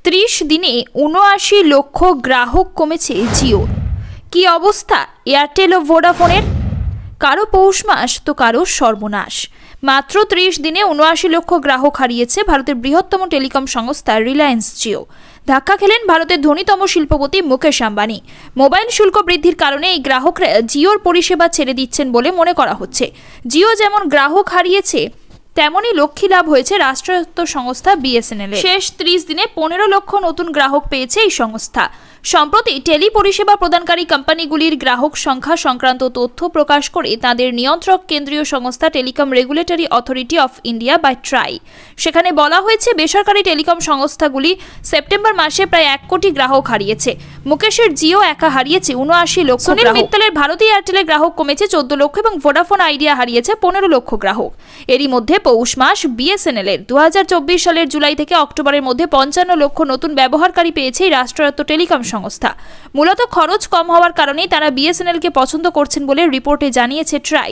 30 দিনে ৭৯ লক্ষ গ্রাহক কমেছে জিওর। কি অবস্থা এয়ারটেল ও ভোডাফোনের? কারো পৌষ মাস তো কারো সর্বনাশ। মাত্র 30 দিনে ৭৯ লক্ষ গ্রাহক হারিয়েছে ভারতের বৃহত্তম টেলিকম সংস্থা রিলায়েন্স জিও। ধাক্কা খেলেন ভারতের ধনীতম শিল্পপতি মুকেশ আম্বানি। মোবাইল শুল্ক বৃদ্ধির কারণে এই গ্রাহকরা জিওর পরিষেবা ছেড়ে দিচ্ছেন বলে মনে করা হচ্ছে। জিও যেমন গ্রাহক হারিয়েছে, তেমনই লক্ষ্মী লাভ হয়েছে রাষ্ট্রায়ত্ত সংস্থা বিএসএনএল এর। শেষ 30 দিনে 15 লক্ষ নতুন গ্রাহক পেয়েছে এই সংস্থা। সম্প্রতি টেলি পরিষেবা প্রদানকারী কোম্পানিগুলির গ্রাহক সংখ্যা সংক্রান্ত তথ্য প্রকাশ করে তাদের নিয়ন্ত্রক কেন্দ্রীয় সংস্থা telecom regulatory authority of India বা ট্রাই। সেখানে বলা হয়েছে, বেসরকারি টেলিকম সংস্থাগুলি সেপ্টেম্বর মাসে প্রায় 1 কোটি গ্রাহক হারিয়েছে। মুকেশের জিও একা হারিয়েছে ৭৯ লক্ষ। সুনীল মিত্তলের ভারতী এয়ারটেলের গ্রাহক কমেছে 14 লক্ষ এবং ভোডাফোন আইডিয়া হারিয়েছে 15 লক্ষ গ্রাহক। এরই মধ্যে পৌষ মাস বিএসএনএল এর 2024 সালের জুলাই থেকে অক্টোবরের মধ্যে 55 লক্ষ নতুন ব্যবহারকারী পেয়েছে এই রাষ্ট্রায়ত্ত টেলিকম সংস্থা। মূলত খরচ কম হওয়ার কারণেই তারা বিএসএনএল কে পছন্দ করছেন বলে রিপোর্টে জানিয়েছে ট্রাই।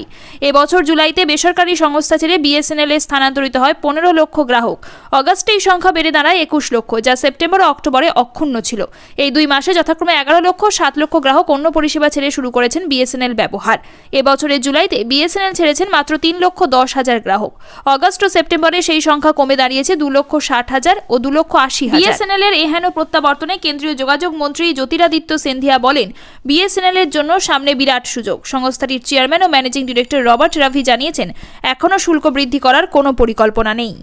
এবছর জুলাইতে বেসরকারি সংস্থা ছেড়ে বিএসএনএল এ স্থানান্তরিত হয় 15 লক্ষ গ্রাহক। অগস্টে এই সংখ্যা বেড়ে দাঁড়ায় 21 লক্ষ, যা সেপ্টেম্বর ও অক্টোবরে অক্ষুণ্ণ ছিল। এই 2 মাসে যথাক্রমে 11 লক্ষ 7 লক্ষ গ্রাহক অন্য পরিষেবা ছেড়ে শুরু করেছেন বিএসএনএল ব্যবহার। এবছরের জুলাইতে বিএসএনএল ছেড়েছেন মাত্র 3 লক্ষ 10 হাজার গ্রাহক। অগস্ট ও সেপ্টেম্বরে সেই সংখ্যা কমে দাঁড়িয়েছে 2 লক্ষ 60 হাজার ও 2 লক্ষ 80 হাজার। বিএসএনএল এর এহেন প্রত্যাবর্তনে কেন্দ্রীয় যোগাযোগ মন্ত্রী জ্যোতিরাদিত্য সিন্ধিয়া বলেন, বিএসএনএল এর জন্য সামনে বিরাট সুযোগ। সংস্থাটির চেয়ারম্যান ও ম্যানেজিং ডিরেক্টর রবার্ট রাভি জানিয়েছেন, এখনও শুল্ক বৃদ্ধি করার কোনো পরিকল্পনা নেই।